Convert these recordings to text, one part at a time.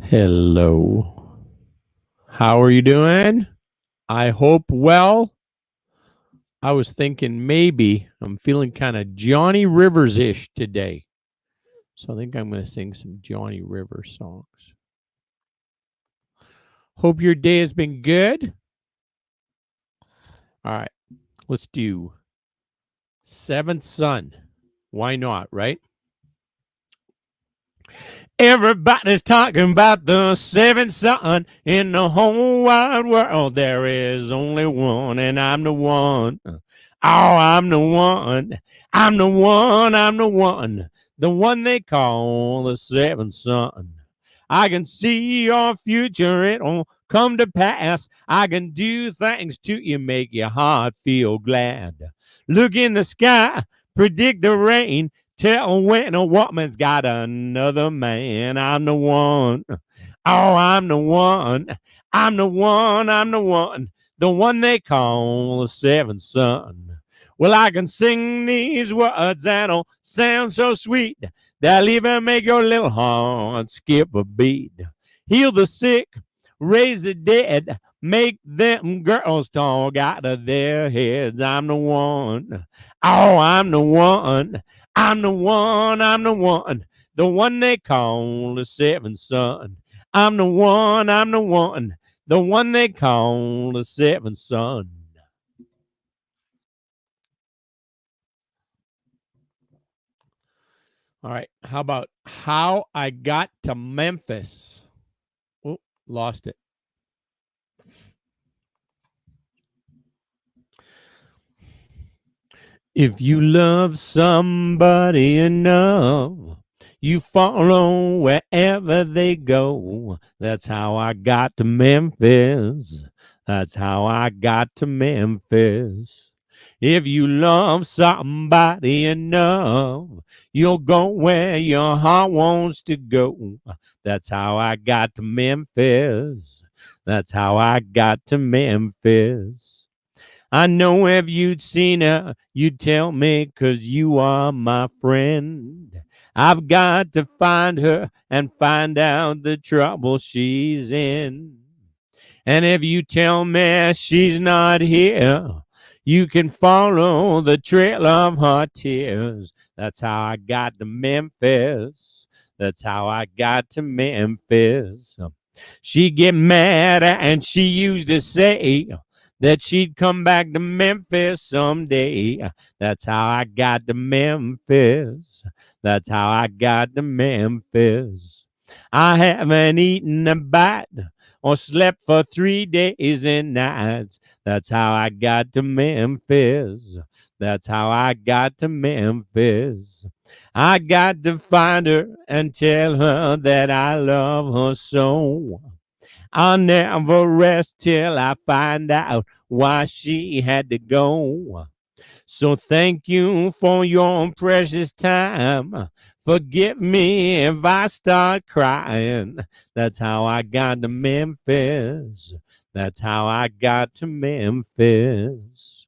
Hello. How are you doing? I hope well. I was thinking maybe I'm feeling kind of Johnny Rivers ish today. So I think I'm going to sing some Johnny Rivers songs. Hope your day has been good. All right, let's do Seventh Son. Why not, right? Everybody's talking about the seventh son in the whole wide world. There is only one, and I'm the one. Oh, I'm the one. I'm the one. I'm the one. The one they call the seventh son. I can see your future. It'll come to pass. I can do things to you, make your heart feel glad. Look in the sky, predict the rain. Tell when a woman's got another man. I'm the one. Oh, I'm the one. I'm the one. I'm the one. The one they call the seventh son. Well, I can sing these words that'll sound so sweet. They'll even make your little heart skip a beat. Heal the sick, raise the dead, make them girls talk out of their heads. I'm the one. Oh, I'm the one. I'm the one. I'm the one they call the seventh son. I'm the one. The one they call the seventh son. All right. How about how I got to Memphis? Oh, lost it. If you love somebody enough, you follow wherever they go. That's how I got to Memphis. That's how I got to Memphis. If you love somebody enough, you'll go where your heart wants to go. That's how I got to Memphis. That's how I got to Memphis. I know if you'd seen her, you'd tell me 'cause you are my friend. I've got to find her and find out the trouble she's in. And if you tell me she's not here, you can follow the trail of her tears. That's how I got to Memphis. That's how I got to Memphis. She get mad and she used to say that she'd come back to Memphis someday. That's how I got to Memphis. That's how I got to Memphis. I haven't eaten a bite or slept for 3 days and nights. That's how I got to Memphis. That's how I got to Memphis. I got to find her and tell her that I love her so. I'll never rest till I find out why she had to go. So thank you for your precious time. Forgive me if I start crying. That's how I got to Memphis. That's how I got to Memphis.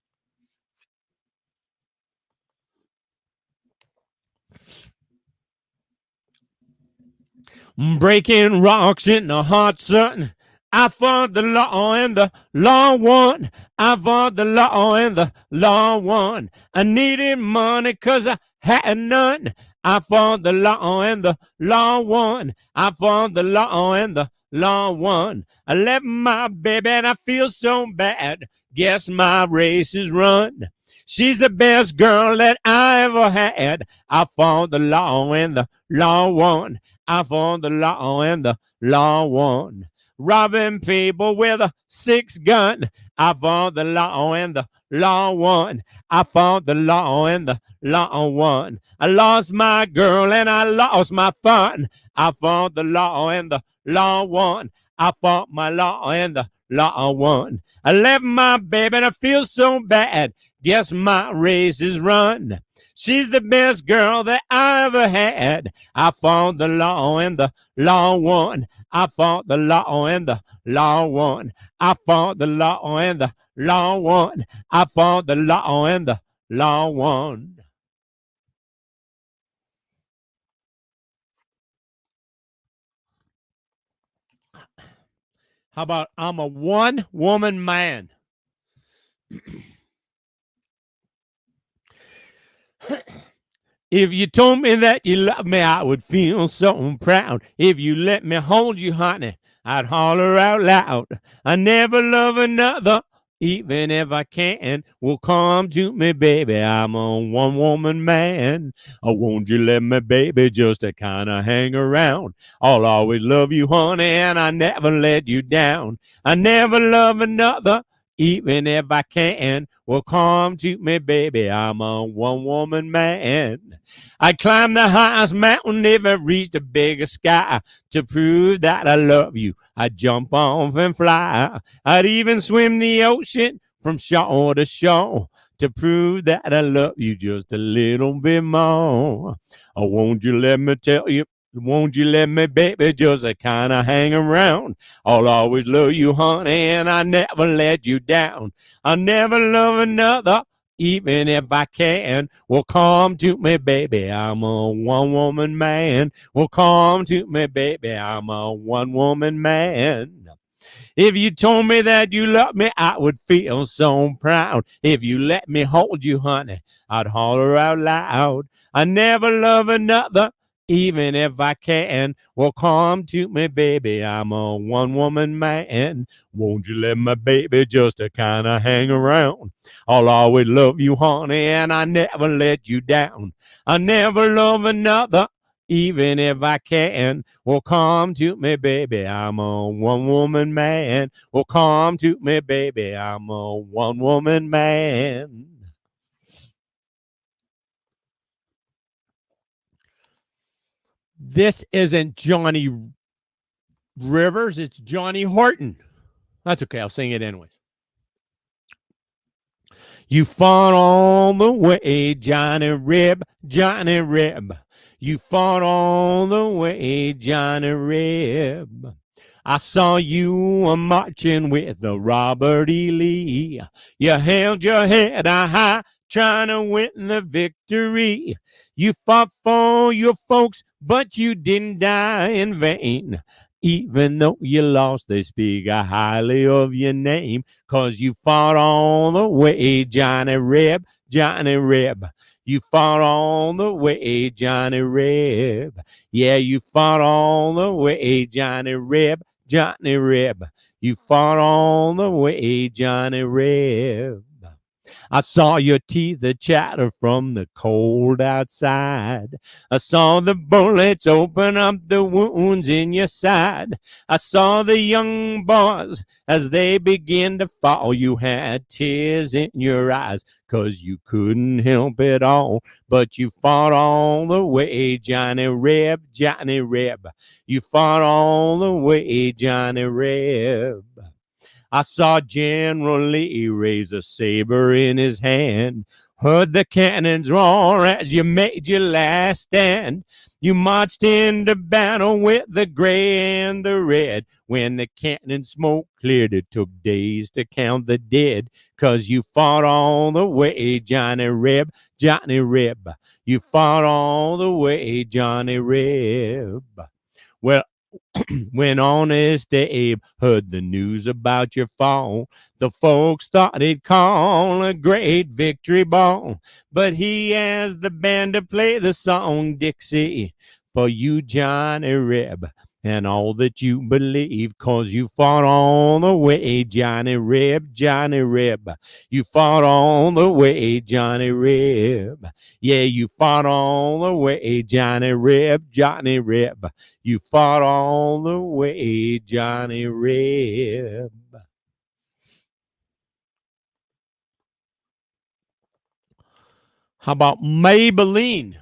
Breaking rocks in the hot sun. I fought the law and the law won. I fought the law and the law won. I needed money 'cause I had none. I fought the law and the law won. I fought the law and the law won. I left my baby and I feel so bad. Guess my race is run. She's the best girl that I ever had. I fought the law and the law won. I fought the law and the law won. Robbing people with a 6 gun. I fought the law and the law won. I fought the law and the law won. I lost my girl and I lost my fun. I fought the law and the law won. I fought my law and the law won. I left my baby and I feel so bad. Guess my race is run. She's the best girl that I ever had. I fought the law and the law won. I fought the law and the law won. I fought the law and the law won. I fought the law and the law won. How about I'm a one-woman man? If you told me that you love me, I would feel so proud. If you let me hold you, honey, I'd holler out loud. I never love another, even if I can. Well, come to me, baby, I'm a one-woman man. Oh, won't you let me, baby, just to kind of hang around? I'll always love you, honey, and I never let you down. I never love another, even if I can. Well, come to me, baby, I'm a one-woman man. I'd climb the highest mountain, never reach the biggest sky. To prove that I love you, I'd jump off and fly. I'd even swim the ocean from shore to shore to prove that I love you just a little bit more. Oh, won't you let me tell you? Won't you let me, baby, just a kind of hang around? I'll always love you, honey, and I never let you down. I'll never love another, even if I can. Well, come to me, baby, I'm a one-woman man. Well, come to me, baby, I'm a one-woman man. If you told me that you love me, I would feel so proud. If you let me hold you, honey, I'd holler out loud. I never love another, even if I can. Well, come to me, baby, I'm a one-woman man. Won't you let my baby just to kind of hang around? I'll always love you, honey, and I never let you down. I never love another, even if I can. Well, come to me, baby, I'm a one-woman man. Well, come to me, baby, I'm a one-woman man. This isn't Johnny Rivers, it's Johnny Horton. That's okay, I'll sing it anyways. You fought all the way, Johnny Rib, Johnny Rib. You fought all the way, Johnny Rib. I saw you a marching with the Robert E. Lee. You held your head high, trying to win the victory. You fought for your folks, but you didn't die in vain. Even though you lost, they speak highly of your name, 'cause you fought all the way, Johnny Reb, Johnny Reb. You fought all the way, Johnny Reb. Yeah, you fought all the way, Johnny Reb, Johnny Reb. You fought all the way, Johnny Reb. I saw your teeth chatter from the cold outside. I saw the bullets open up the wounds in your side. I saw the young boys as they began to fall. You had tears in your eyes, 'cause you couldn't help it all. But you fought all the way, Johnny Reb, Johnny Reb. You fought all the way, Johnny Reb. I saw General Lee raise a saber in his hand, heard the cannons roar as you made your last stand. You marched into battle with the gray and the red. When the cannon smoke cleared, it took days to count the dead, 'cause you fought all the way, Johnny Reb, Johnny Reb. You fought all the way, Johnny Reb. Well, when Honest Abe heard the news about your fall, the folks thought he'd call a great victory ball. But he asked the band to play the song Dixie for you, Johnny Reb, and all that you believe, 'cause you fought all the way, Johnny Reb, Johnny Reb. You fought all the way, Johnny Reb. Yeah, you fought all the way, Johnny Reb, Johnny Reb. You fought all the way, Johnny Reb. How about Maybelline?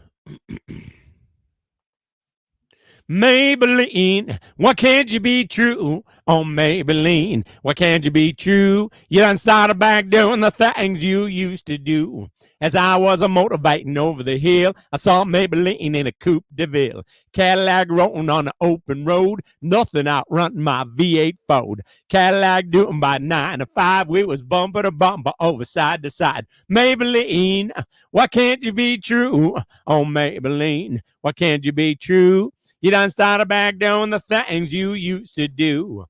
Maybelline, why can't you be true? Oh, Maybelline, why can't you be true? You done started back doing the things you used to do. As I was a motivating over the hill, I saw Maybelline in a Coupe de Ville. Cadillac rolling on the open road, nothing outrunning my V8 Ford. Cadillac doing by 9 to 5, we was bumper to bumper over side to side. Maybelline, why can't you be true? Oh, Maybelline, why can't you be true? You done started back doing the things you used to do.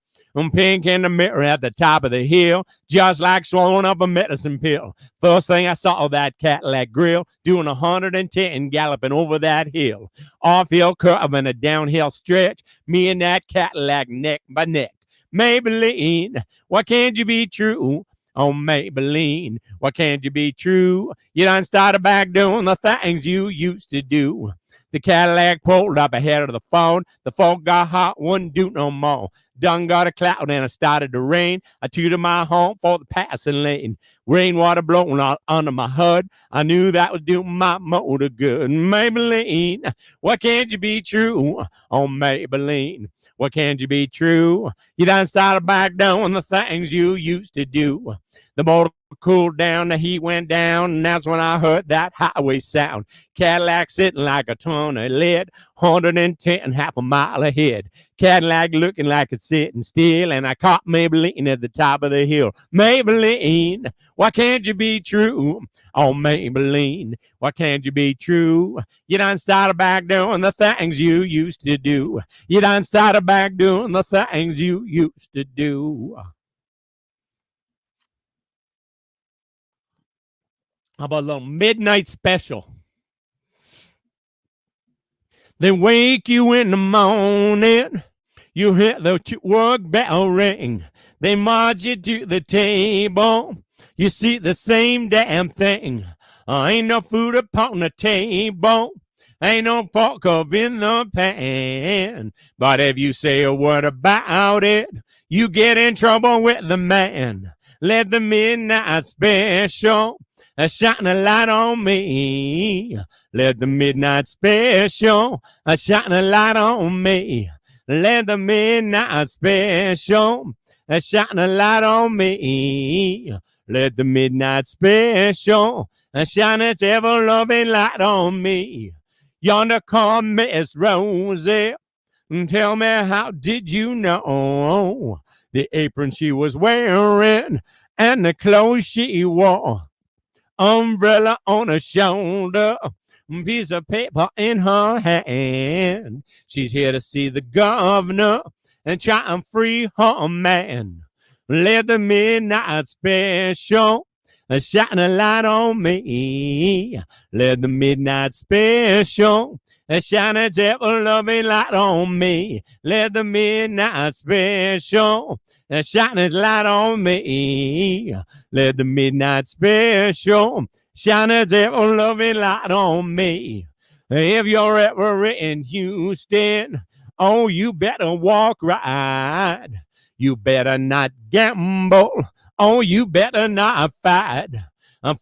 Pink in the mirror at the top of the hill, just like swallowing up a medicine pill. First thing I saw, that Cadillac grill doing 110 galloping over that hill. Off-hill curve and a downhill stretch, me and that Cadillac neck by neck. Maybelline, why can't you be true? Oh, Maybelline, why can't you be true? You done started back doing the things you used to do. The Cadillac pulled up ahead of the phone. The fog got hot, wouldn't do no more. Done got a cloud and it started to rain. I tooted my horn for the passing lane. Rainwater blowing all under my hood. I knew that was doing my motor good. Maybelline, why can't you be true? Oh, Maybelline, why can't you be true? You done started back doing the things you used to do. The motor cooled down, the heat went down, and that's when I heard that highway sound. Cadillac sitting like a ton of lead, 110 half a mile ahead. Cadillac looking like it's sitting still, and I caught Maybelline at the top of the hill. Maybelline, why can't you be true? Oh, Maybelline, why can't you be true? You done started back doing the things you used to do. You done started back doing the things you used to do. How about a little midnight special? They wake you in the morning. You hear the work bell ring. They march you to the table. You see the same damn thing. Ain't no food upon the table. Ain't no pork up in the pan. But if you say a word about it, you get in trouble with the man. Let the midnight special shine a light on me. Let the midnight special shine a light on me. Let the midnight special shine a light on me. Let the midnight special shine its ever-loving light on me. Yonder come Miss Rosie. Tell me, how did you know the apron she was wearing and the clothes she wore? Umbrella on her shoulder, piece of paper in her hand. She's here to see the governor and try and free her man. Let the midnight special shine a light on me. Let the midnight special shine its ever-loving light on me. Let the midnight special shine its light on me. Let the midnight special shine its ever-loving light on me. If you're ever in Houston, oh, you better walk right. You better not gamble. Oh, you better not fight.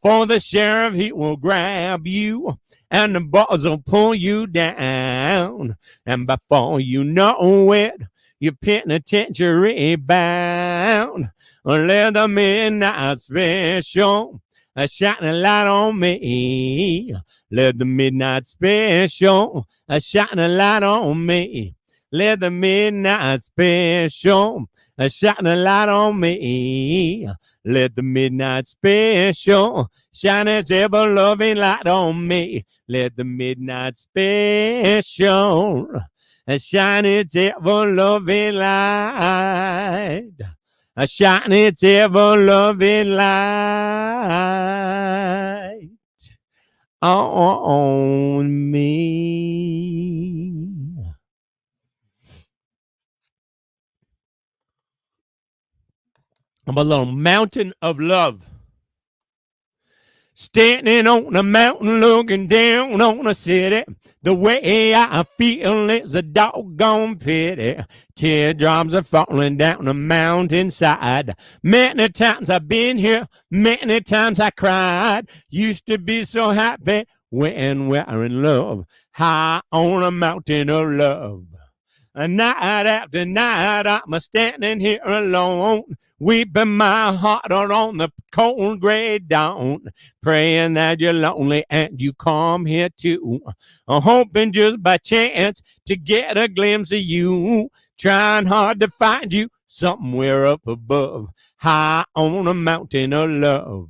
For the sheriff, he will grab you, and the boys will pull you down. And before you know it, you're penitentiary bound. Let the midnight special shine a light on me. Let the midnight special shine a light on me. Let the midnight special shine a light on me. Let the midnight special shine its ever-loving light on me. Let the midnight special shine its ever-loving light. Shine its ever-loving light on me. I'm a little mountain of love. Standing on a mountain looking down on a city. The way I feel is a doggone pity. Teardrops are falling down the mountainside. Many times I've been here, many times I cried. Used to be so happy when we're in love. High on a mountain of love. Night after night, I'm standing here alone, weeping my heart out on the cold gray dawn, praying that you're lonely and you come here too, hoping just by chance to get a glimpse of you, trying hard to find you somewhere up above, high on a mountain of love.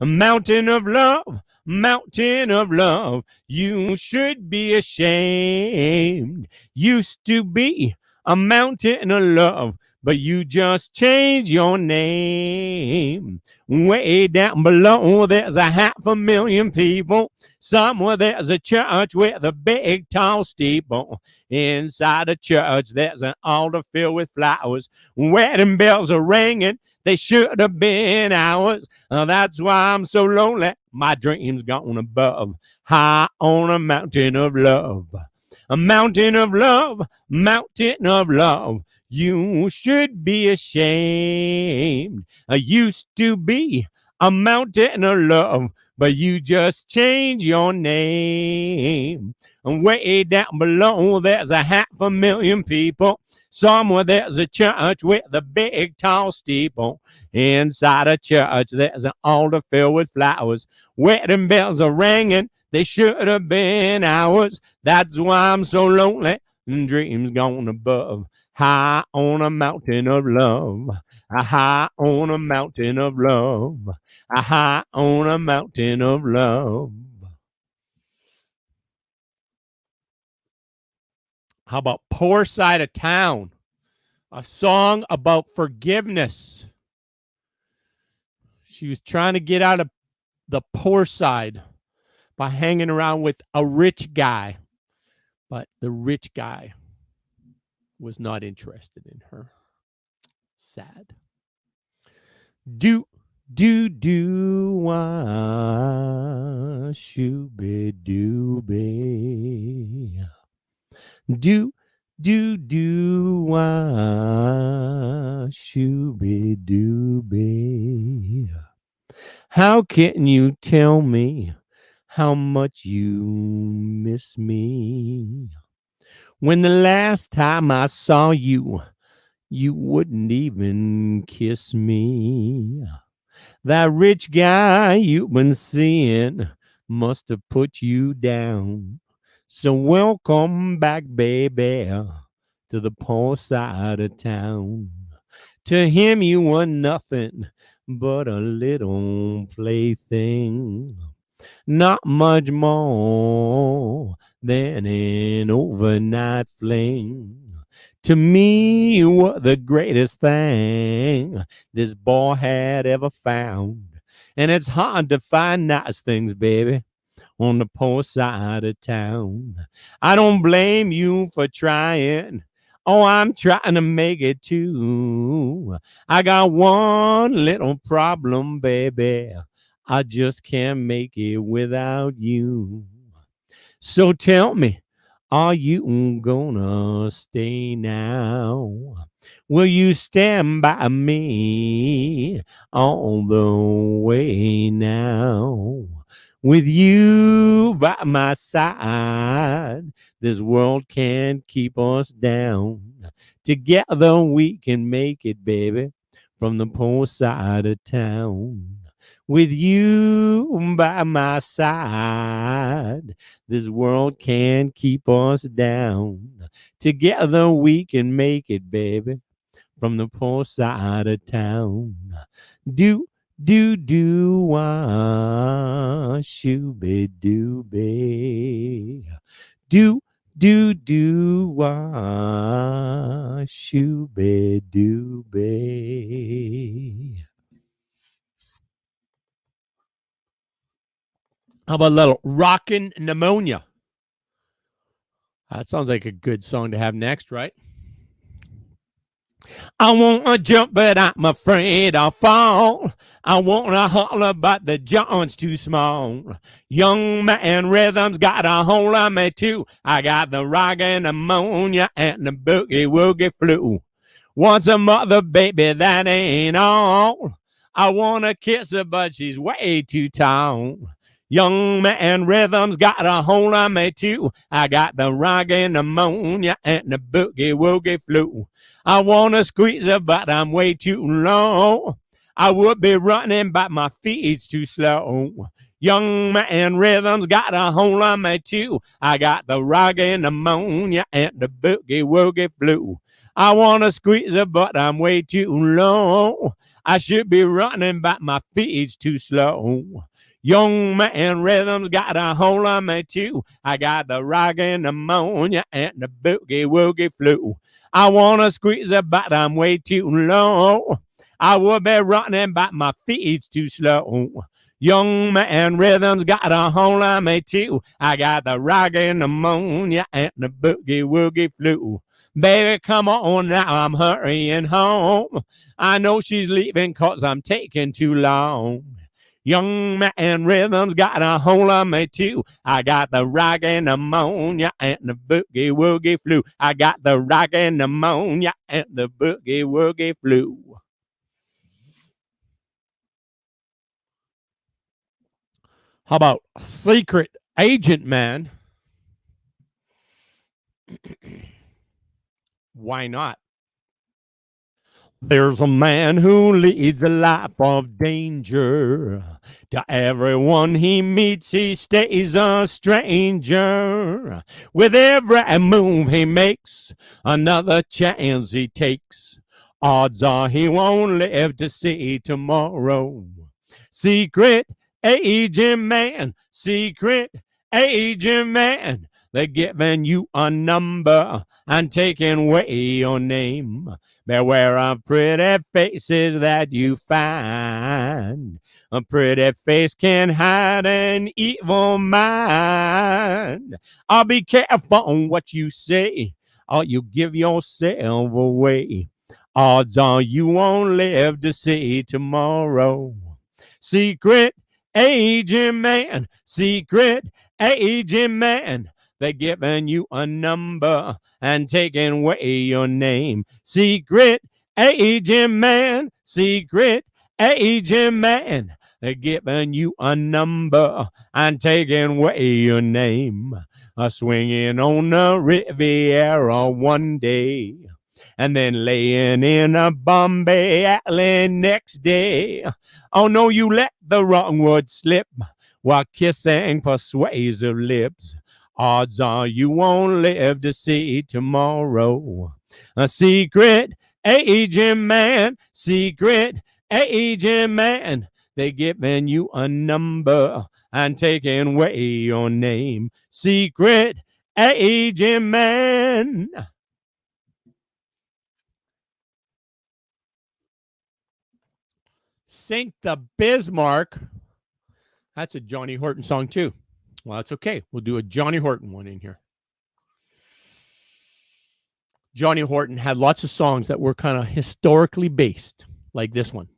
A mountain of love, mountain of love, you should be ashamed. Used to be a mountain of love, but you just change your name. Way down below, there's 500,000 people. Somewhere there's a church with a big tall steeple. Inside a church, there's an altar filled with flowers. Wedding bells are ringing. They should have been ours. That's why I'm so lonely. My dreams gone above, high on a mountain of love. A mountain of love, mountain of love. You should be ashamed. I used to be a mountain of love, but you just changed your name. And way down below, there's 500,000 people. Somewhere there's a church with a big tall steeple. Inside a church, there's an altar filled with flowers. Wedding bells are ringing. They should have been ours. That's why I'm so lonely. And dreams gone above, high on a mountain of love. High on a mountain of love. High on a mountain of love. How about Poor Side of Town? A song about forgiveness. She was trying to get out of the poor side by hanging around with a rich guy. But the rich guy was not interested in her. Sad. Do, wah, shooby dooby. Do, wah, shooby dooby. How can you tell me how much you miss me? When the last time I saw you, you wouldn't even kiss me. That rich guy you've been seeing must have put you down. So welcome back, baby, to the poor side of town. To him you were nothing but a little plaything. Not much more than an overnight fling. To me, you were the greatest thing this boy had ever found. And it's hard to find nice things, baby, on the poor side of town. I don't blame you for trying. Oh, I'm trying to make it too. I got one little problem, baby. I just can't make it without you. So tell me, are you gonna stay now? Will you stand by me all the way now? With you by my side, this world can't keep us down. Together we can make it, baby, from the poor side of town. With you by my side, this world can't keep us down. Together we can make it, baby, from the poor side of town. Do, wah, shooby dooby. Do, wah, shooby dooby. How about a little Rockin' Pneumonia? That sounds like a good song to have next, right? I want to jump, but I'm afraid I'll fall. I want to holler, but the joint's too small. Young man rhythm's got a hold on me too. I got the rockin' pneumonia and the boogie woogie flu. Want some other baby, that ain't all. I want to kiss her, but she's way too tall. Young man rhythm's got a hold on me too. I got the rockin' pneumonia and the boogie woogie flu. I want to squeeze her, but I'm way too low. I would be running, but my feet's too slow. Young man rhythm's got a hold on me too. I got the rockin' pneumonia and the boogie woogie flu. I want to squeeze her, but I'm way too low. I should be running, but my feet's too slow. Young man rhythm's got a hold on me too. I got the rockin' pneumonia and the boogie woogie flu. I wanna squeeze it, but I'm way too low. I would be running, but my feet's too slow. Young man rhythm's got a hold on me too. I got the rockin' pneumonia and the boogie woogie flu. Baby, come on now, I'm hurrying home. I know she's leaving 'cause I'm taking too long. Young man rhythm's got a hold on me too. I got the rockin' pneumonia and the boogie woogie flu. I got the rockin' pneumonia and the boogie woogie flu. How about Secret Agent Man? Why not? There's a man who leads a life of danger. To everyone he meets, he stays a stranger. With every move he makes, another chance he takes. Odds are he won't live to see tomorrow. Secret agent man, secret agent man. They're giving you a number and taking away your name. Beware of pretty faces that you find. A pretty face can hide an evil mind. I'll be careful on what you say, or you give yourself away. Odds are you won't live to see tomorrow. Secret agent man, secret agent man. They're giving you a number and taking away your name. Secret agent man, secret agent man. They're giving you a number and taking away your name. Swinging on the Riviera one day, and then laying in a Bombay alley next day. Oh no, you let the wrong word slip while kissing persuasive lips. Odds are you won't live to see tomorrow. A secret agent man, secret agent man. They giving you a number and taking away your name. Secret agent man. Sink the Bismarck. That's a Johnny Horton song too. Well, that's okay. We'll do a Johnny Horton one in here. Johnny Horton had lots of songs that were kind of historically based, like this one.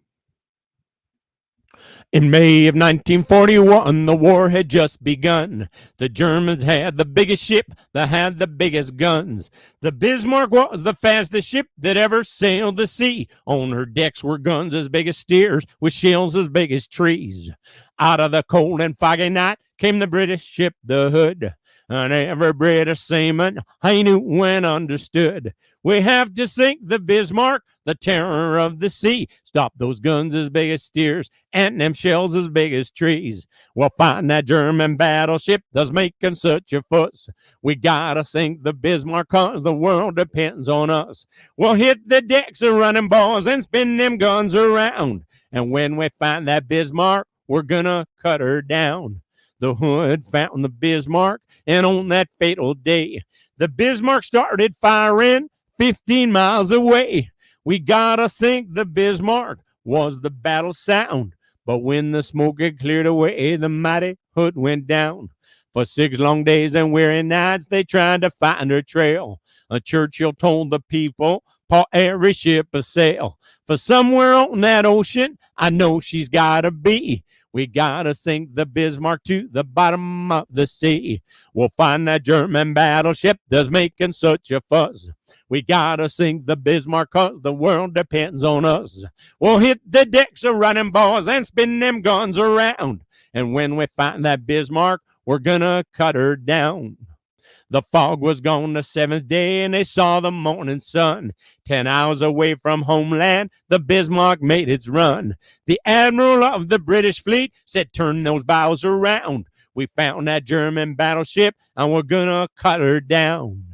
In May of 1941, the war had just begun. The Germans had the biggest ship that had the biggest guns. The Bismarck was the fastest ship that ever sailed the sea. On her decks were guns as big as steers, with shells as big as trees. Out of the cold and foggy night came the British ship, the Hood. And every British seaman I knew and understood. We have to sink the Bismarck, the terror of the sea. Stop those guns as big as steers and them shells as big as trees. We'll find that German battleship that's making such a fuss. We gotta sink the Bismarck 'cause the world depends on us. We'll hit the decks of running balls and spin them guns around. And when we find that Bismarck, we're gonna cut her down. The Hood found the Bismarck, and on that fatal day, the Bismarck started firing 15 miles away. We gotta sink the Bismarck, was the battle sound. But when the smoke had cleared away, the mighty Hood went down. For 6 long days and weary nights, they tried to find her trail. Churchill told the people, "Paw every ship a sail. For somewhere on that ocean, I know she's gotta be. We gotta sink the Bismarck to the bottom of the sea. We'll find that German battleship that's making such a fuss. We gotta sink the Bismarck 'cause the world depends on us. We'll hit the decks of running balls and spin them guns around. And when we find that Bismarck, we're gonna cut her down." The fog was gone the 7th day, and they saw the morning sun. 10 hours away from homeland, the Bismarck made its run. The admiral of the British fleet said, "Turn those bows around. We found that German battleship, and we're gonna cut her down."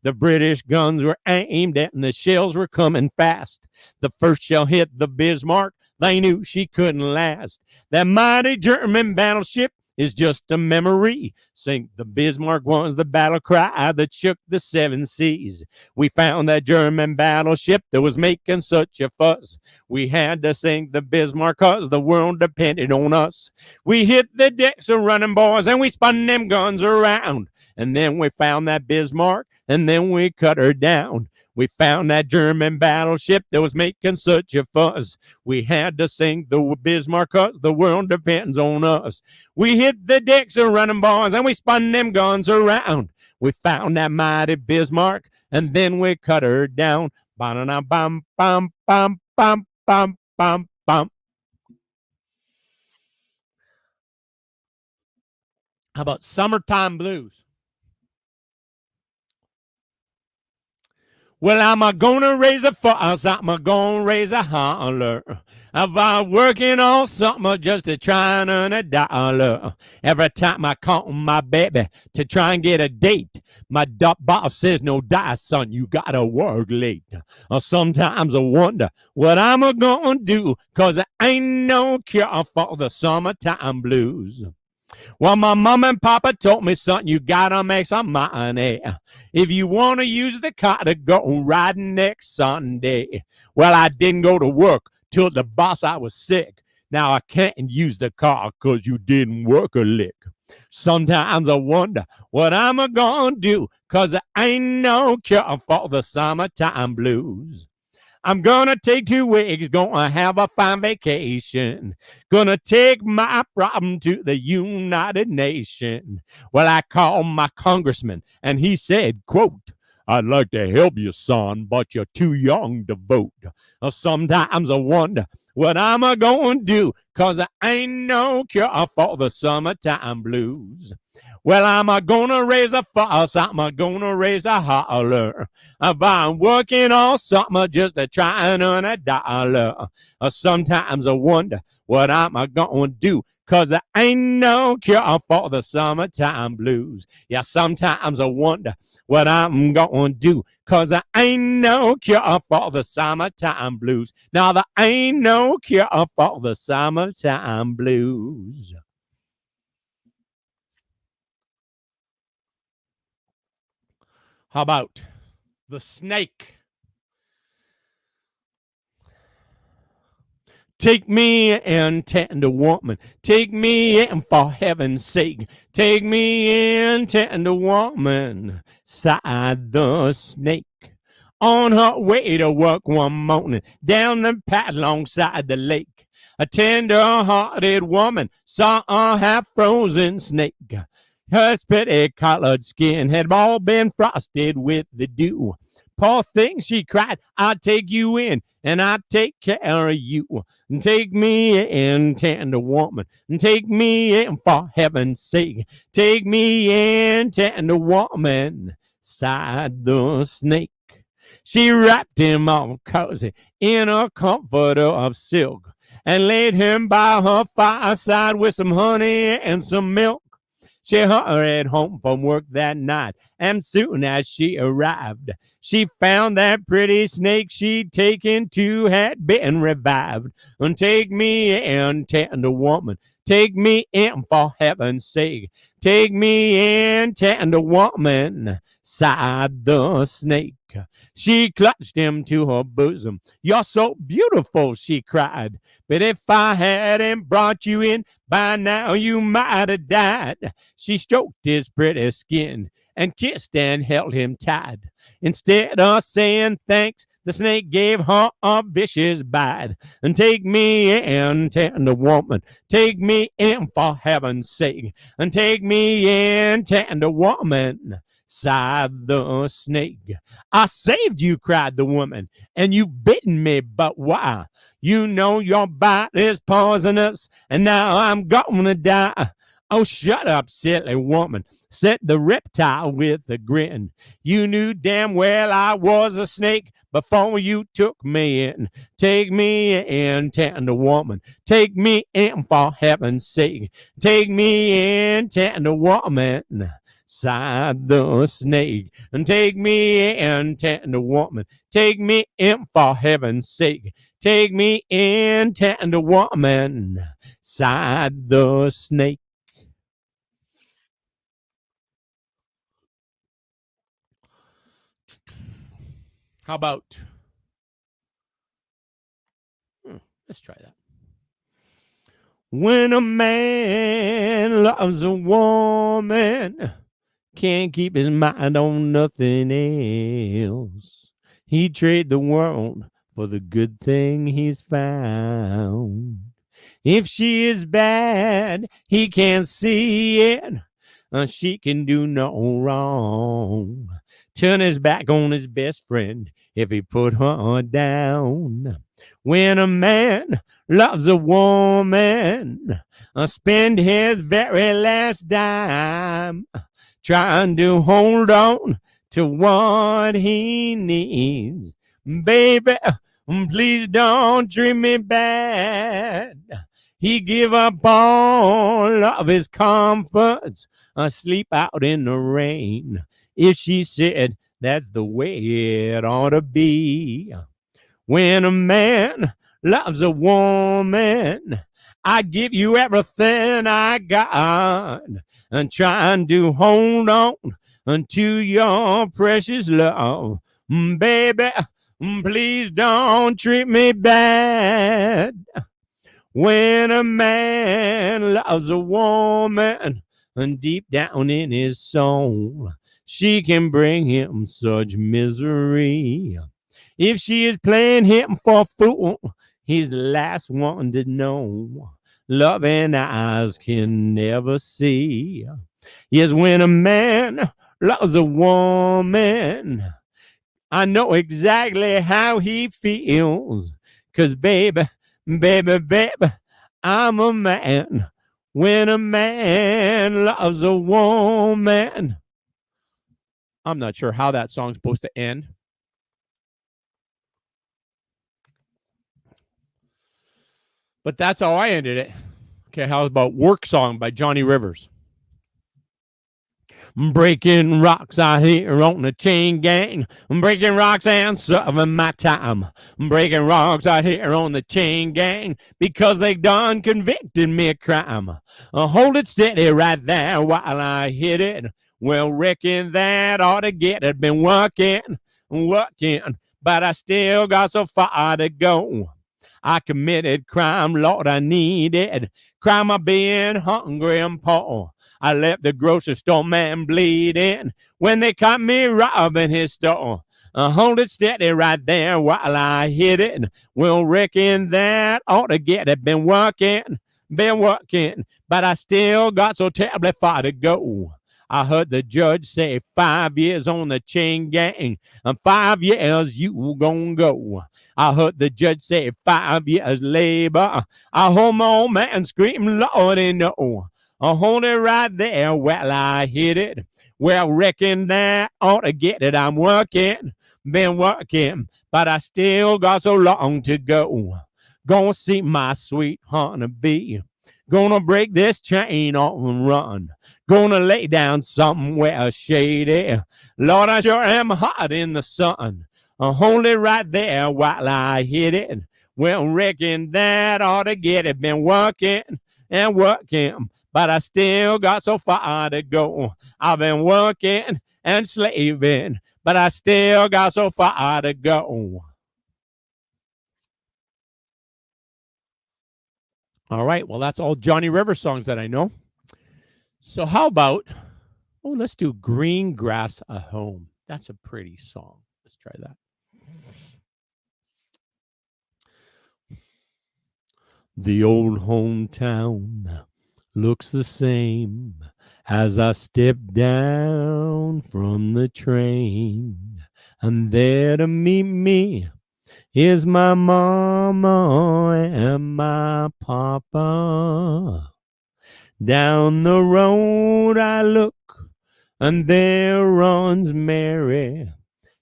The British guns were aimed at, and the shells were coming fast. The first shell hit the Bismarck. They knew she couldn't last. That mighty German battleship is just a memory. Sink the Bismarck was the battle cry that shook the seven seas. We found that German battleship that was making such a fuss. We had to sink the Bismarck cause the world depended on us. We hit the decks of running boys and we spun them guns around. And then we found that Bismarck and then we cut her down. We found that German battleship that was making such a fuss. We had to sink the Bismarck cause the world depends on us. We hit the decks of running boys and we spun them guns around. We found that mighty Bismarck and then we cut her down. Bum bum bum bum bum bum bum bum. How about Summertime Blues? Well, I'm a-gonna raise a fuss, I'm a-gonna raise a holler. I'm working on something just to try and earn $1. Every time I call my baby to try and get a date, my boss says, no dice, son, you gotta work late. Sometimes I wonder what I'm a-gonna do, cause I ain't no cure for the summertime blues. Well, my mom and papa told me, son, you gotta make some money if you want to use the car to go riding next Sunday. Well, I didn't go to work till the boss I was sick. Now I can't use the car because you didn't work a lick. Sometimes I wonder what I'm gonna do, cause I ain't no cure for the summertime blues. I'm gonna take 2 weeks, gonna have a fine vacation. Gonna take my problem to the United Nations. Well, I called my congressman and he said, quote, I'd like to help you, son, but you're too young to vote. Sometimes I wonder what I'm gonna do, cause I ain't no cure for the summertime blues. Well, I'm gonna raise a fuss, I'm gonna raise a holler. I'm working on something just to try and earn $1. Sometimes I wonder what I'm gonna do, cause I ain't no cure for the summertime blues. Yeah, sometimes I wonder what I'm gonna do, cause I ain't no cure for the summertime blues. Now there ain't no cure for the summertime blues. How about the snake? Take me in, tender woman. Take me in, for heaven's sake. Take me in, tender woman. Sighed the snake. On her way to work one morning, down the path alongside the lake, a tender-hearted woman saw a half-frozen snake. Her spitty-colored skin had all been frosted with the dew. Poor thing, she cried, I'll take you in, and I'll take care of you. Take me in, tender woman. Take me in, for heaven's sake. Take me in, tender woman, sighed the snake. She wrapped him all cozy in a comforter of silk and laid him by her fireside with some honey and some milk. She hurried home from work that night, and soon as she arrived, she found that pretty snake she'd taken to had been revived. And take me in, tender woman, take me in, for heaven's sake. Take me in, tender woman, sighed the snake. She clutched him to her bosom. You're so beautiful, she cried. But if I hadn't brought you in, by now you might have died. She stroked his pretty skin and kissed and held him tight. Instead of saying thanks, the snake gave her a vicious bite. And take me in, tender woman, take me in, for heaven's sake. And take me in, tender woman, sighed the snake. I saved you, cried the woman, and you bitten me, but why? You know your bite is poisonous, and now I'm gonna die. Oh, shut up, silly woman, said the reptile with a grin. You knew damn well I was a snake before you took me in. Take me in, tender woman, take me in, for heaven's sake. Take me in, tender woman, sighed the snake. And take me in, tender woman, take me in for heaven's sake. Take me in, tender woman, sighed the snake. How about, let's try that. When a man loves a woman, can't keep his mind on nothing else. He'd trade the world for the good thing he's found. If she is bad, he can't see it. She can do no wrong. Turn his back on his best friend if he put her down. When a man loves a woman, spend his very last dime trying to hold on to what he needs. Baby, please don't treat me bad. He give up all of his comforts, sleep out in the rain. If she said that's the way it ought to be. When a man loves a woman, I give you everything I got and trying to hold on to your precious love. Baby, please don't treat me bad. When a man loves a woman, and deep down in his soul, she can bring him such misery. If she is playing him for a fool, he's the last one to know. Loving eyes can never see. Yes, when a man loves a woman, I know exactly how he feels. 'Cause baby, I'm a man. When a man loves a woman. I'm not sure how that song's supposed to end. But that's how I ended it. Okay, how about Work Song by Johnny Rivers? Breaking rocks out here on the chain gang. Breaking rocks and serving my time. Breaking rocks out here on the chain gang because they done convicted me of crime. Hold it steady right there while I hit it. Well, reckon that ought to get it. Been working, but I still got so far to go. I committed crime, Lord, I needed crime of being hungry and poor. I left the grocery store man bleeding when they caught me robbing his store. Hold it steady right there while I hit it. Well, reckon that ought to get it. Been working, but I still got so terribly far to go. I heard the judge say 5 years on the chain gang, and 5 years you gon' go. I heard the judge say 5 years labor. I heard my old man scream, Lordy, no. I hold it right there while I hit it. Well, reckon that ought to get it. I'm working, been working, but I still got so long to go. Gonna see my sweet honeybee. Gonna break this chain off and run. Gonna lay down somewhere shady. Lord, I sure am hot in the sun. Hold it right there while I hit it. Well, reckon that ought to get it. Been working and working, but I still got so far to go. I've been working and slaving, but I still got so far to go. All right, well, that's all Johnny Rivers songs that I know. So how about, let's do Green Grass at Home. That's a pretty song. Let's try that. The old hometown looks the same as I step down from the train. And there to meet me is my mama and my papa. Down the road I look, and there runs Mary,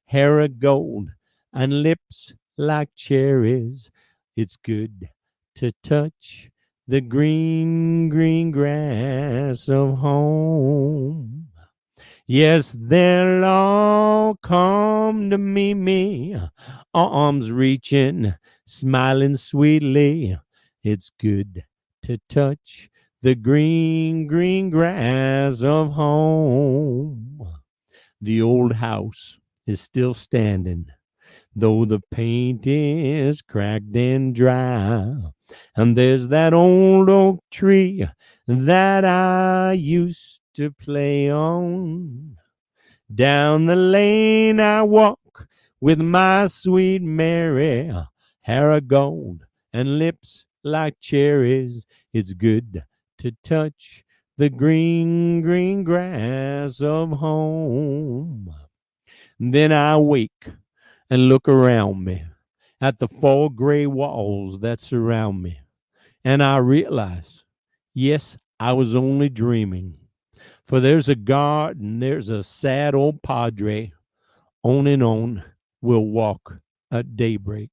hair of gold and lips like cherries. It's good to touch the green, green grass of home. Yes, they'll all come to meet me, arms reaching, smiling sweetly. It's good to touch the green, green grass of home. The old house is still standing, though the paint is cracked and dry. And there's that old oak tree that I used to play on. Down the lane I walk with my sweet Mary, hair of gold and lips like cherries. It's good to touch the green, green grass of home. Then I wake and look around me at the four gray walls that surround me, and I realize, yes, I was only dreaming. For there's a garden, there's a sad old padre. On and on we'll walk at daybreak.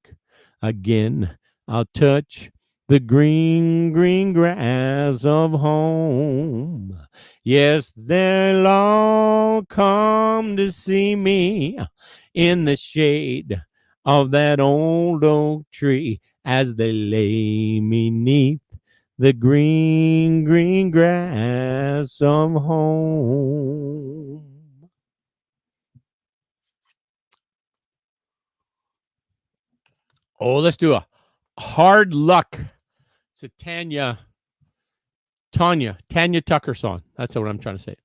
Again, I'll touch the green, green grass of home. Yes, they'll all come to see me in the shade of that old oak tree as they lay me neath the green, green grass of home. Oh, let's do a hard luck. It's a Tanya Tucker song. That's what I'm trying to say.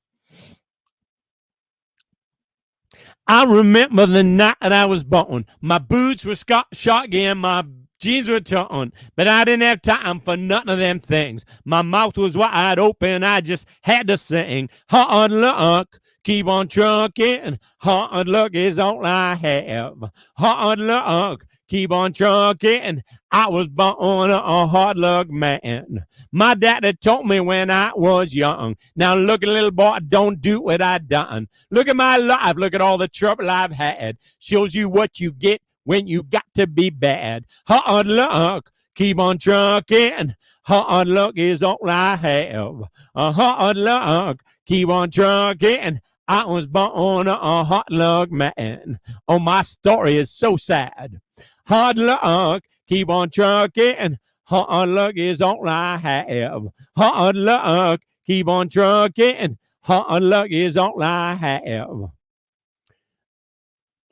I remember the night that I was born. My boots were shotgun, my jeans were torn, but I didn't have time for none of them things. My mouth was wide open, I just had to sing. Hard luck, keep on trucking. Hard luck is all I have. Hard luck, keep on trucking. I was born a hard luck man. My daddy told me when I was young. Now look at little boy, don't do what I done. Look at my life, look at all the trouble I've had. Shows you what you get when you got to be bad. Hard luck, keep on trucking. Hard luck is all I have. Hard luck, keep on trucking. I was born a hard luck man. Oh, my story is so sad. Hard luck, keep on trucking. Hard luck is all I have. Hard luck, keep on trucking. Hard luck is all I have.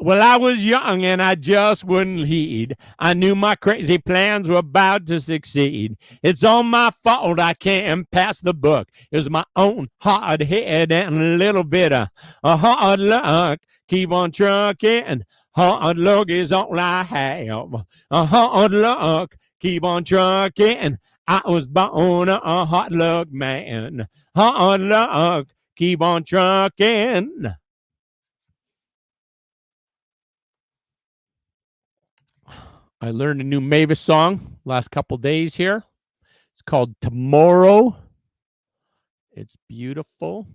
Well, I was young and I just wouldn't heed. I knew my crazy plans were about to succeed. It's all my fault I can't pass the book. It was my own hard head and a little bit of hard luck. Keep on trucking. Hard luck is all I have. Hard luck. Keep on trucking. I was born a hard luck man. Hard luck. Keep on trucking. I learned a new Mavis song last couple days here. It's called Tomorrow. It's beautiful.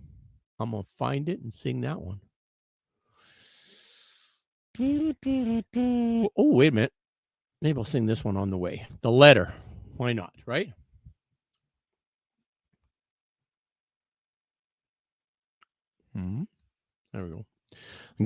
I'm going to find it and sing that one. Oh, wait a minute. Maybe I'll sing this one on the way. The Letter. Why not, right? There we go.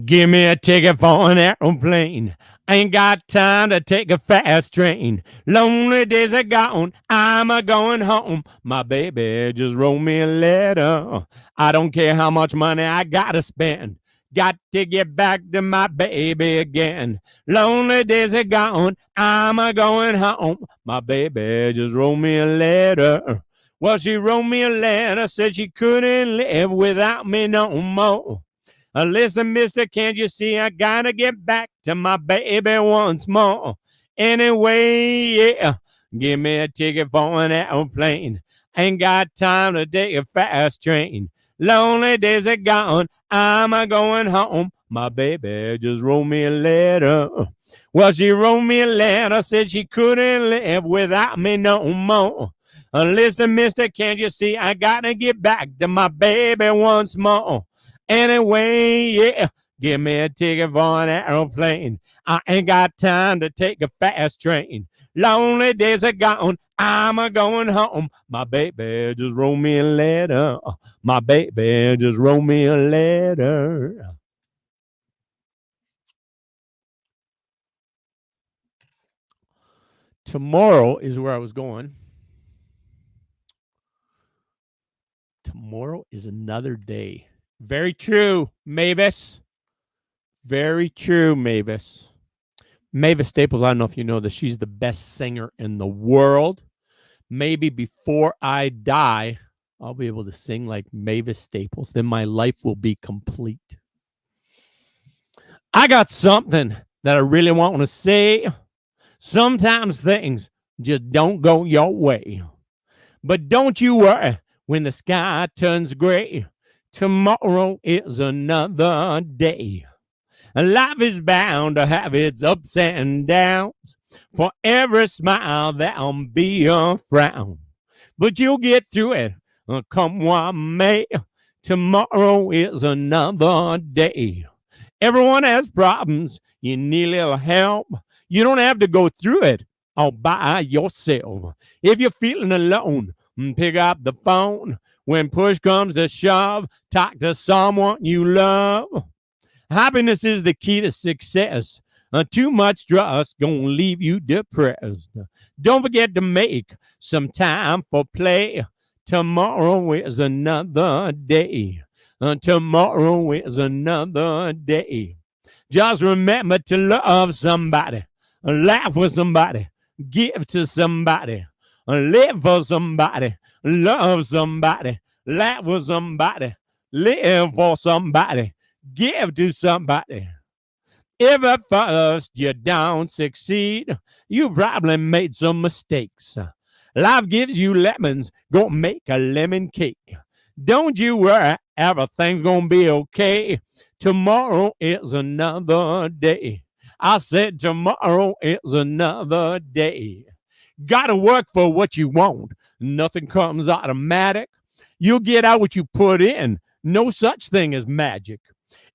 Give me a ticket for an aeroplane. Ain't got time to take a fast train. Lonely days are gone. I'm a going home. My baby just wrote me a letter. I don't care how much money I gotta spend. Got to get back to my baby again. Lonely days are gone. I'm a going home. My baby just wrote me a letter. Well, she wrote me a letter. Said she couldn't live without me no more. Listen, mister, can't you see I gotta get back to my baby once more? Anyway, yeah, give me a ticket for an airplane. Ain't got time to take a fast train. Lonely days are gone, I'm a going home. My baby just wrote me a letter. Well, she wrote me a letter, said she couldn't live without me no more. Listen, mister, can't you see I gotta get back to my baby once more? Anyway, yeah, give me a ticket for an aeroplane. I ain't got time to take a fast train. Lonely days are gone. I'm a going home. My baby just wrote me a letter. My baby just wrote me a letter. Tomorrow is where I was going. Tomorrow is another day. Very true, Mavis. Very true, Mavis. Mavis Staples, I don't know if you know this, she's the best singer in the world. Maybe before I die, I'll be able to sing like Mavis Staples. Then my life will be complete. I got something that I really want to say. Sometimes things just don't go your way. But don't you worry when the sky turns gray. Tomorrow is another day. Life is bound to have its ups and downs. For every smile, there'll be a frown. But you'll get through it, come what may. Tomorrow is another day. Everyone has problems. You need a little help. You don't have to go through it all by yourself. If you're feeling alone, pick up the phone. When push comes to shove, talk to someone you love. Happiness is the key to success. Too much trust gonna leave you depressed. Don't forget to make some time for play. Tomorrow is another day. Tomorrow is another day. Just remember to love somebody, laugh with somebody, give to somebody, live for somebody, love somebody, laugh with somebody, live for somebody, give to somebody. If at first you don't succeed, you probably made some mistakes. Life gives you lemons, go make a lemon cake. Don't you worry, everything's gonna be okay. Tomorrow is another day. I said tomorrow is another day. Gotta work for what you want. Nothing comes automatic. You'll get out what you put in. No such thing as magic.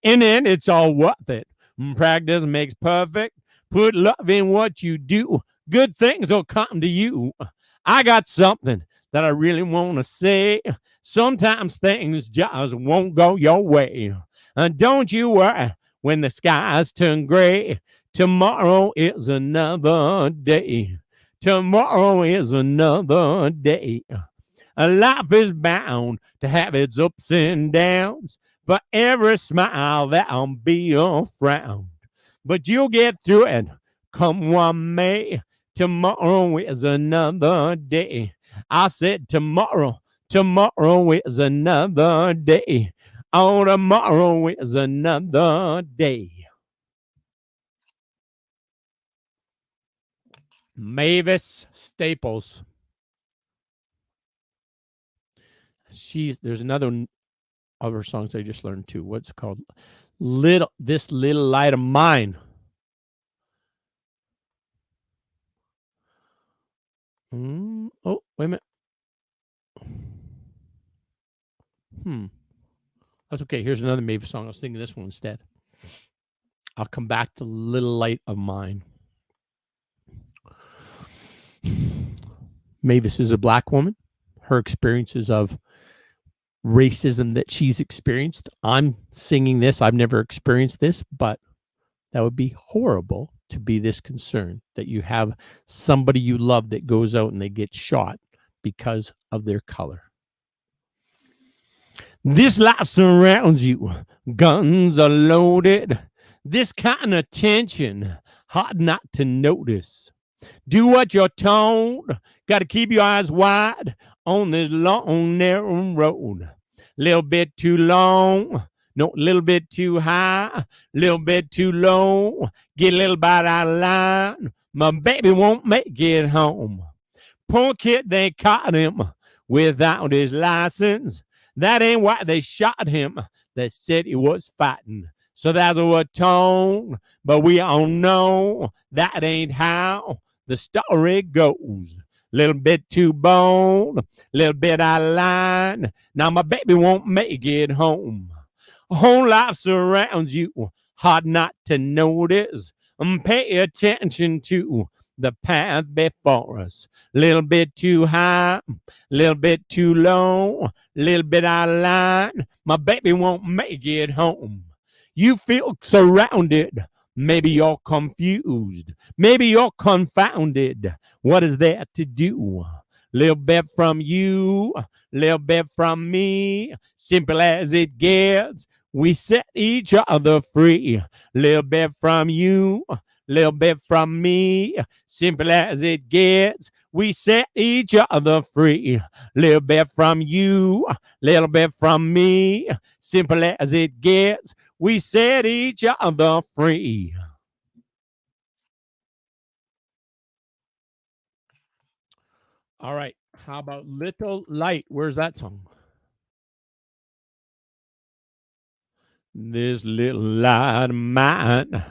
In the end, it's all worth it. Practice makes perfect. Put love in what you do. Good things will come to you. I got something that I really want to say. Sometimes things just won't go your way. Don't you worry when the skies turn gray. Tomorrow is another day. Tomorrow is another day. Life is bound to have its ups and downs. For every smile, there'll be a frown. But you'll get through it, come what may. Tomorrow is another day. I said tomorrow is another day. Oh, tomorrow is another day. Mavis Staples. There's another of her songs I just learned too. What's it called? This Little Light of Mine. Oh, wait a minute. That's okay. Here's another Mavis song. I was thinking this one instead. I'll come back to Little Light of Mine. Mavis is a black woman. Her experiences of racism that she's experienced. I'm singing this. I've never experienced this, but that would be horrible to be this concerned that you have somebody you love that goes out and they get shot because of their color. This life surrounds you. Guns are loaded. This kind of tension, hard not to notice. Do what you're told. Got to keep your eyes wide on this long, narrow road. Little bit too long. No, little bit too high. Little bit too low. Get a little bit out of line. My baby won't make it home. Poor kid, they caught him without his license. That ain't why they shot him. They said he was fighting. So that's what we're told. But we all know that ain't how the story goes. Little bit too bold, little bit out of line. Now my baby won't make it home. Whole life surrounds you, hard not to notice. Pay attention to the path before us. Little bit too high, little bit too low, little bit out of line. My baby won't make it home. You feel surrounded. Maybe you're confused. Maybe you're confounded. What is there to do? Little bit from you, little bit from me. Simple as it gets. We set each other free. Little bit from you, little bit from me. Simple as it gets. We set each other free. Little bit from you, little bit from me. Simple as it gets. We set each other free. All right. How about Little Light? Where's that song? This little light of mine,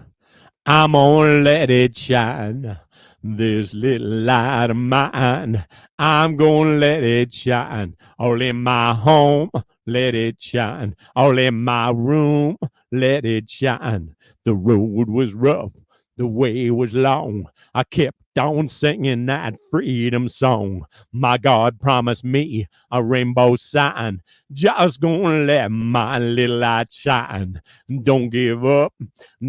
I'm gonna let it shine. This little light of mine, I'm gonna let it shine. All in my home, let it shine. All in my room, let it shine. The road was rough, the way was long. I kept on singing that freedom song. My God promised me a rainbow sign. Just gonna let my little light shine. Don't give up,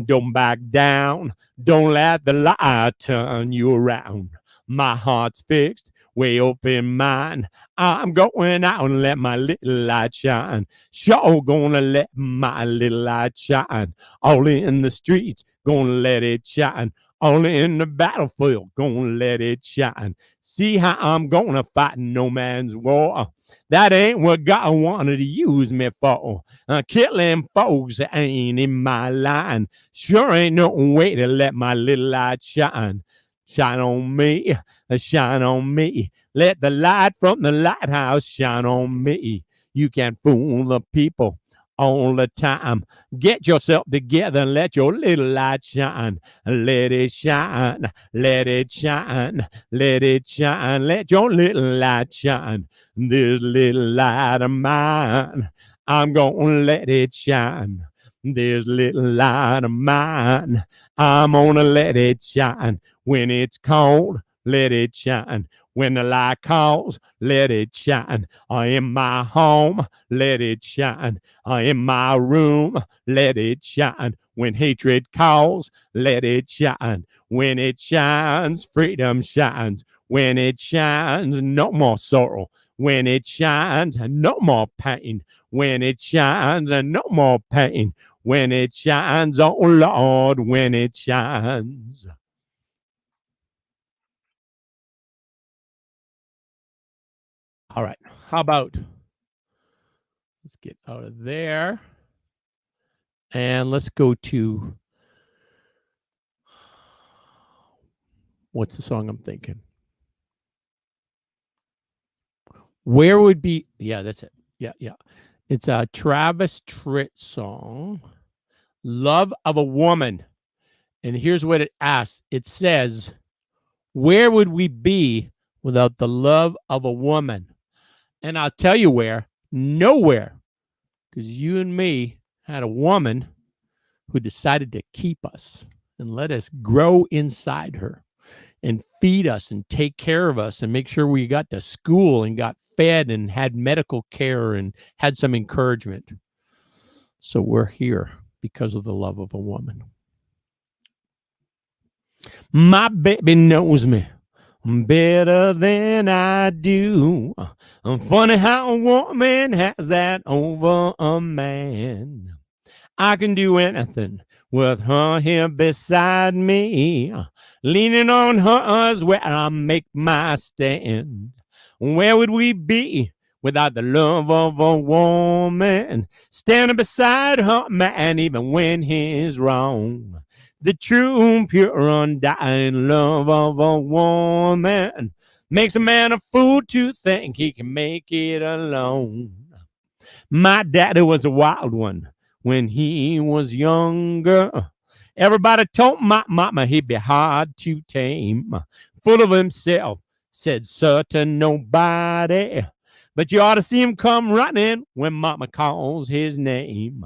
don't back down. Don't let the light turn you around. My heart's fixed, way open mind. I'm going out and let my little light shine. Sure gonna let my little light shine. All in the streets, gonna let it shine. All in the battlefield, gonna let it shine. See how I'm gonna fight no man's war. That ain't what God wanted to use me for. Killing folks ain't in my line. Sure ain't no way to let my little light shine. Shine on me, shine on me. Let the light from the lighthouse shine on me. You can't fool the people all the time. Get yourself together and let your little light shine. Let it shine, let it shine, let it shine. Let your little light shine. This little light of mine, I'm gonna let it shine. This little light of mine, I'm gonna let it shine. When it's cold, let it shine. When the light calls, let it shine. In my home, let it shine. In my room, let it shine. When hatred calls, let it shine. When it shines, freedom shines. When it shines, no more sorrow. When it shines, no more pain. When it shines, no more pain. When it shines, oh Lord, when it shines. All right. How about, let's get out of there and let's go to, what's the song I'm thinking? Where would be, yeah, that's it. Yeah. It's a Travis Tritt song, Love of a Woman. And here's what it asks. It says, where would we be without the love of a woman? And I'll tell you where, nowhere. Because you and me had a woman who decided to keep us and let us grow inside her and feed us and take care of us and make sure we got to school and got fed and had medical care and had some encouragement. So we're here because of the love of a woman. My baby knows me better than I do. Funny how a woman has that over a man. I can do anything with her here beside me. Leaning on her is where I make my stand. Where would we be without the love of a woman? Standing beside her man even when he's wrong. The true, pure, undying love of a woman makes a man a fool to think he can make it alone. My daddy was a wild one when he was younger. Everybody told my mama he'd be hard to tame. Full of himself, said sir to nobody. But you ought to see him come running when mama calls his name.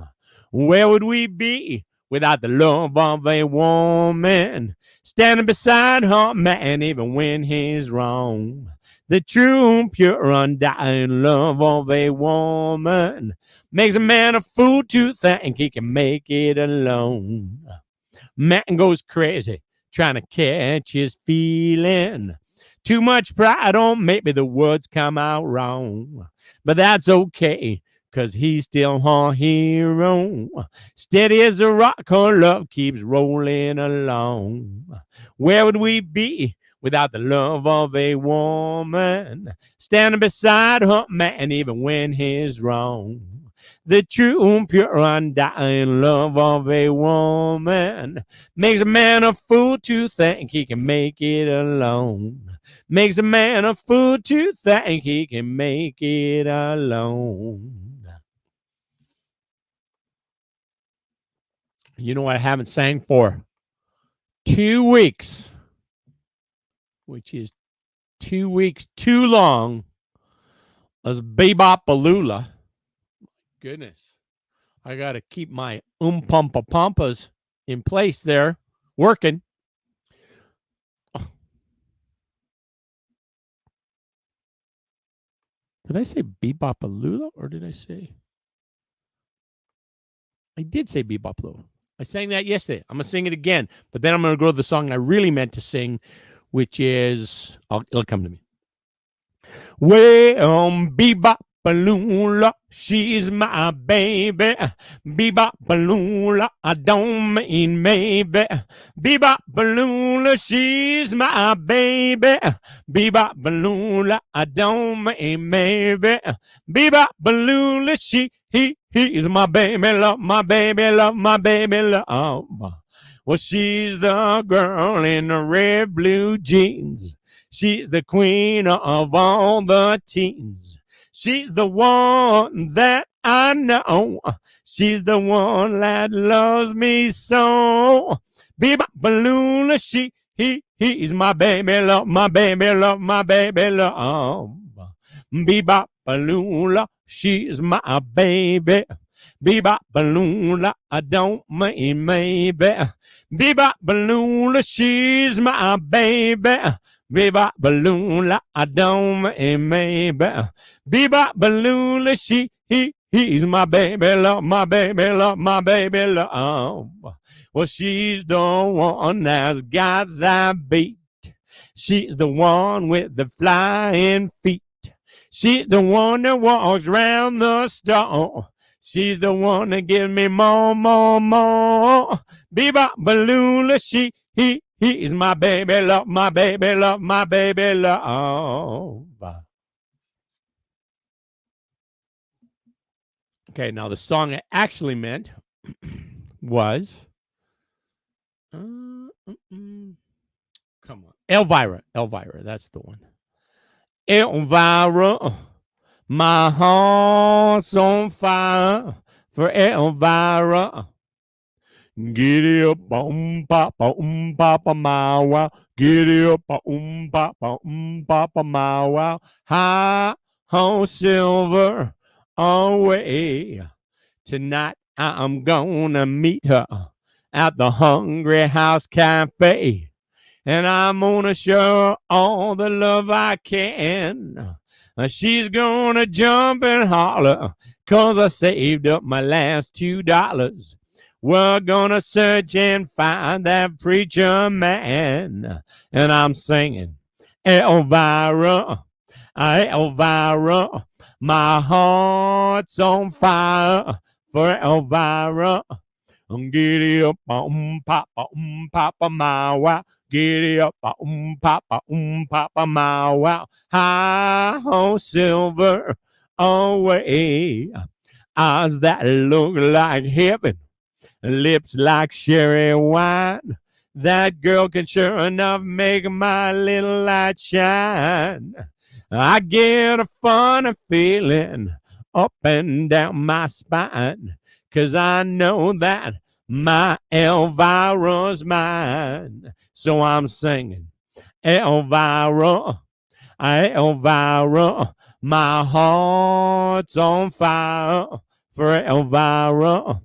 Where would we be without the love of a woman. Standing beside her man even when he's wrong. The true, pure, undying love of a woman makes a man a fool to think he can make it alone. Man goes crazy trying to catch his feeling. Too much pride on maybe the words come out wrong. But that's okay, 'cause he's still our hero. Steady as a rock, her love keeps rolling along. Where would we be without the love of a woman? Standing beside her man even when he's wrong. The true, pure, undying love of a woman makes a man a fool to think he can make it alone. Makes a man a fool to think he can make it alone. You know what I haven't sang for 2 weeks, which is 2 weeks too long, as Bebop Balula. Goodness. I got to keep my pumpa pampas in place there, working. Oh. Did I say Bebop Balula or did I say? I did say Bebop Balula. I sang that yesterday. I'm going to sing it again, but then I'm going to go to the song I really meant to sing, which is, it'll come to me. Well, Bebop Balula, she's my baby. Bebop Balula, I don't mean maybe. Bebop Balula, she's my baby. Bebop Balula, I don't mean maybe. Bebop Balula, he's my baby, love my baby, love my baby, love. Well, she's the girl in the red blue jeans. She's the queen of all the teens. She's the one that I know. She's the one that loves me so. Bebop Balula, he's my baby, love my baby, love my baby, love. Bebop Balula, she's my baby. Bebop Balula, I don't mean maybe. Bebop Balula, she's my baby. Bebop Balula, I don't mean maybe. Bebop Balula, he's my baby, love my baby, love my baby, love. Well, she's the one that's got that beat. She's the one with the flying feet. She's the one that walks around the store. She's the one that gives me more, more, more. Bebop Balula, he's my baby, love my baby, love my baby, love. Okay, now the song I actually meant was, come on, Elvira, that's the one. Elvira, my heart's on fire for Elvira. Giddy up, papa, my wow. Giddy up, papa, my wow. High on silver away. Tonight I'm gonna meet her at the Hungry House Cafe. And I'm gonna show her all the love I can. She's gonna jump and holler, 'cause I saved up my last $2. We're gonna search and find that preacher man. And I'm singing, Elvira, Elvira, my heart's on fire for Elvira. Giddy up, papa, my wow. Giddy up, papa, my wow. High on silver away. Eyes that look like heaven, lips like sherry wine. That girl can sure enough make my little light shine. I get a funny feeling up and down my spine, 'cause I know that my Elvira's mine. So I'm singing, Elvira, Elvira, my heart's on fire for Elvira.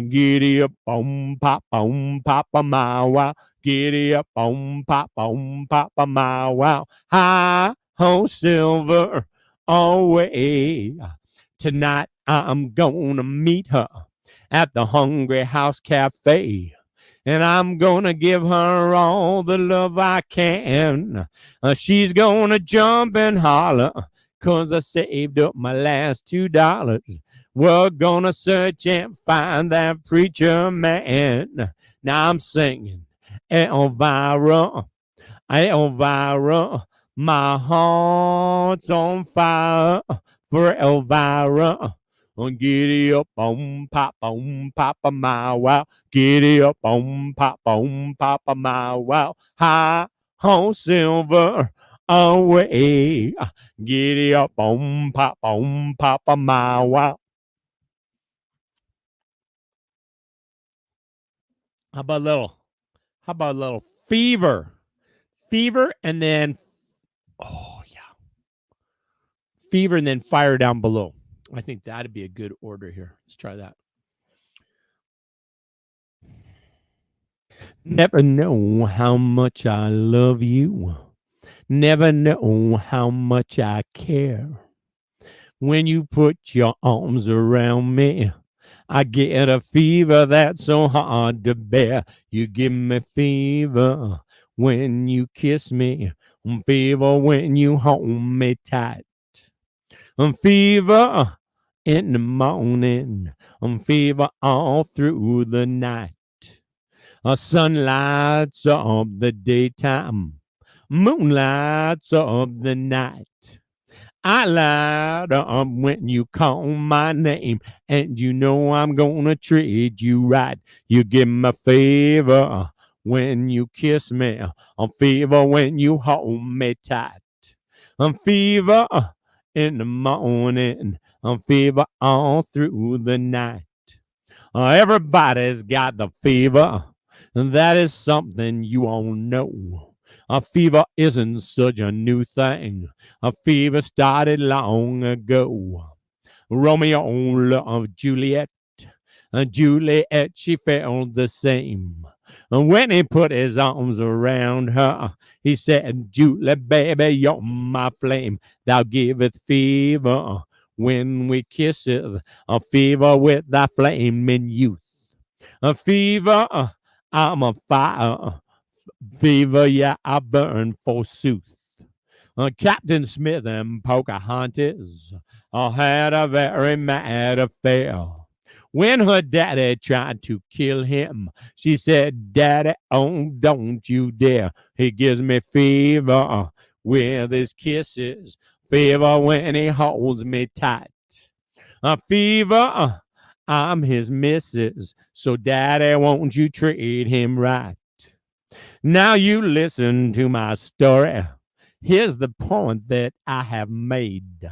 Giddy up, papa, my wow. Giddy up, papa, my wow. Hi ho, silver, away. Tonight I'm gonna meet her at the Hungry House Cafe. And I'm gonna give her all the love I can. She's gonna jump and holler, 'cause I saved up my last $2. We're gonna search and find that preacher man. Now I'm singing Elvira, Elvira, my heart's on fire for Elvira. Giddy up, papa, my wow. Giddy up, papa, my wow. Hi, ho, silver, away. Giddy up, papa, my wow. How about a little fever? Fever and then, oh yeah, fever and then fire down below. I think that'd be a good order here. Let's try that. Never know how much I love you. Never know how much I care. When you put your arms around me, I get a fever that's so hard to bear. You give me fever when you kiss me, fever when you hold me tight. Fever in the morning, fever all through the night. Sunlights of the daytime, moonlights of the night. I light up when you call my name, and you know I'm gonna treat you right. You give me fever when you kiss me, fever when you hold me tight. Fever in the morning, fever all through the night. Everybody's got the fever, and that is something you all know. A fever isn't such a new thing. A fever started long ago. Romeo loved Juliet. Juliet, she felt the same. And when he put his arms around her, he said, Juliet, baby, you're my flame. Thou giveth fever when we kisseth. A fever with thy flaming youth. A fever, I'm a fire. Fever, yeah, I burn forsooth. Captain Smith and Pocahontas had a very mad affair. When her daddy tried to kill him, she said, Daddy, oh, don't you dare. He gives me fever with his kisses, fever when he holds me tight. A fever, I'm his missus, so Daddy, won't you treat him right? Now you listen to my story. Here's the point that I have made.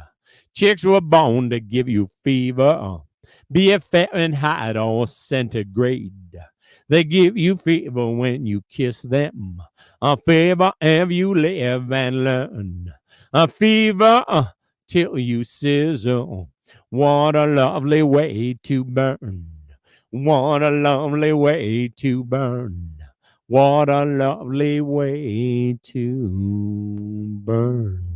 Chicks were born to give you fever, be it Fahrenheit or centigrade. They give you fever when you kiss them. A fever if you live and learn. A fever till you sizzle. What a lovely way to burn. What a lovely way to burn. What a lovely way to burn.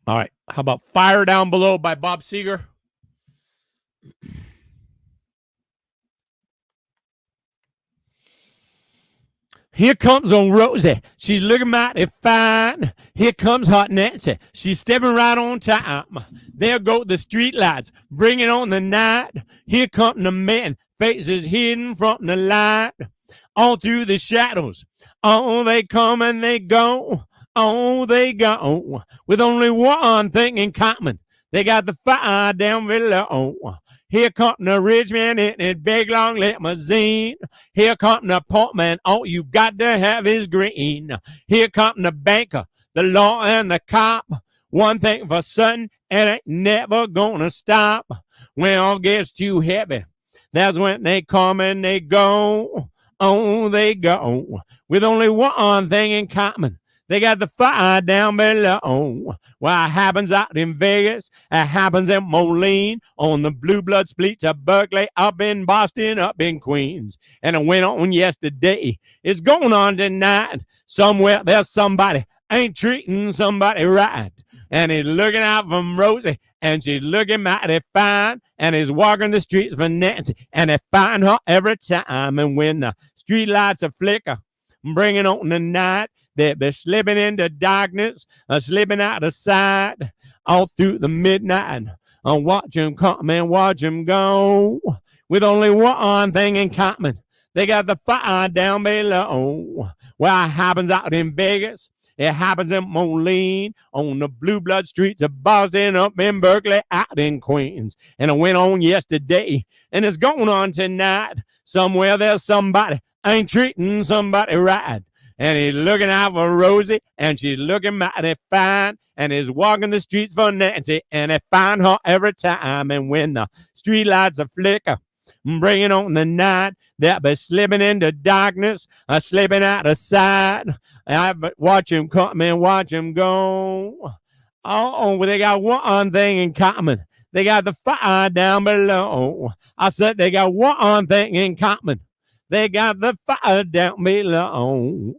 All right. How about Fire Down Below by Bob Seger? Here comes old Rosie. She's looking mighty fine. Here comes Hot Nancy. She's stepping right on time. There go the street lights, bringing on the night. Here come the men, faces hidden from the light. All through the shadows. Oh, they come and they go. Oh, they go. With only one thing in common. They got the fire down below. Here come the rich man in his big long limousine. Here come the poor man. All you got to have is green. Here come the banker, the law, and the cop. One thing for certain, it ain't never gonna stop. When it all gets too heavy, that's when they come and they go. Oh, they go. With only one thing in common. They got the fire down below. Well, it happens out in Vegas. It happens in Moline, on the Blue Blood Splits of Berkeley, up in Boston, up in Queens. And it went on yesterday. It's going on tonight. Somewhere there's somebody ain't treating somebody right. And he's looking out from Rosie, and she's looking mighty fine, and he's walking the streets for Nancy, and they find her every time. And when the street lights are flicker, bringing on the night, they'll be slipping into darkness, slipping out of sight, all through the midnight. Watch them come and watch them go, with only one thing in common. They got the fire down below. Well, it happens out in Vegas. It happens in Moline, on the Blue Blood Streets of Boston, up in Berkeley, out in Queens. And it went on yesterday, and it's going on tonight. Somewhere there's somebody ain't treating somebody right. And he's looking out for Rosie, and she's looking mighty fine, and he's walking the streets for Nancy, and they find her every time. And when the street lights are flicker, bringing on the night, they'll be slipping into darkness, slipping out of sight. I watch him come and watch him go. Oh, they got one thing in common. They got the fire down below. I said they got one thing in common. They got the fire down below.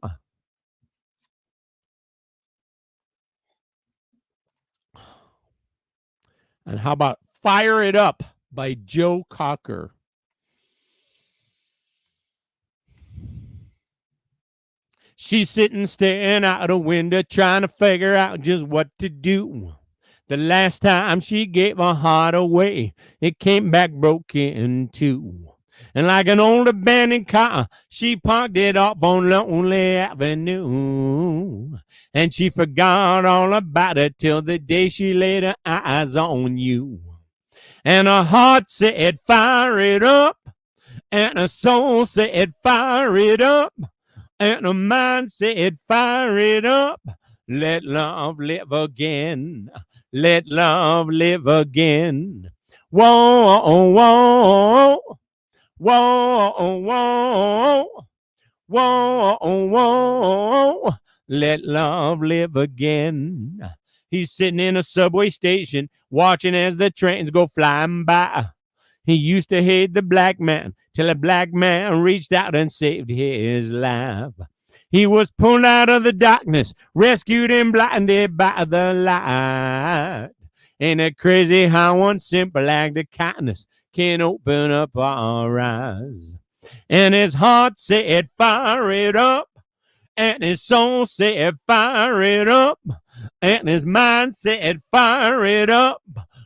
And how about Fire It Up by Joe Cocker? She's sitting staring out a window, trying to figure out just what to do. The last time she gave her heart away, it came back broken too. And like an old abandoned car, she parked it up on Lonely Avenue. And she forgot all about it till the day she laid her eyes on you. And her heart said, fire it up. And her soul said, fire it up. And her mind said, fire it up. Let love live again. Let love live again. Whoa, whoa. Whoa, whoa, whoa, whoa, let love live again. He's sitting in a subway station, watching as the trains go flying by. He used to hate the black man, till a black man reached out and saved his life. He was pulled out of the darkness, rescued and blinded by the light. Ain't it crazy how one simple act of kindness can open up our eyes? And his heart said, fire it up. And his soul said, fire it up. And his mind said, fire it up.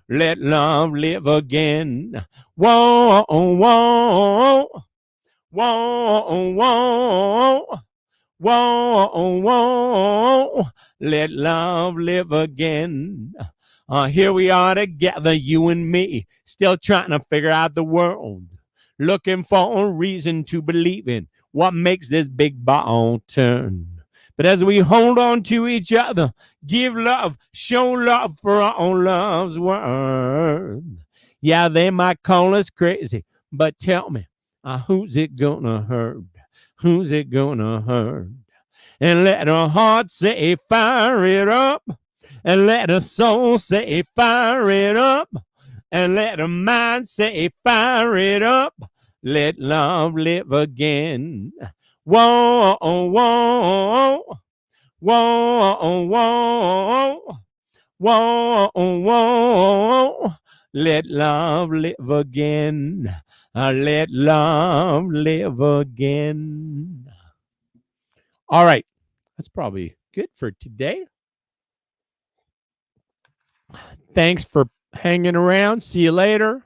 Let love live again. Whoa, whoa, whoa, whoa, whoa, whoa. Let love live again. Here we are together, you and me, still trying to figure out the world, looking for a reason to believe in what makes this big ball turn. But as we hold on to each other, give love, show love for all love's worth. Yeah, they might call us crazy, but tell me, who's it gonna hurt? Who's it gonna hurt? And let her heart say, fire it up. And let her soul say, fire it up. And let her mind say, fire it up. Let love live again. Whoa, whoa, whoa, whoa, whoa, whoa. Let love live again. Let love live again. All right. That's probably good for today. Thanks for hanging around. See you later.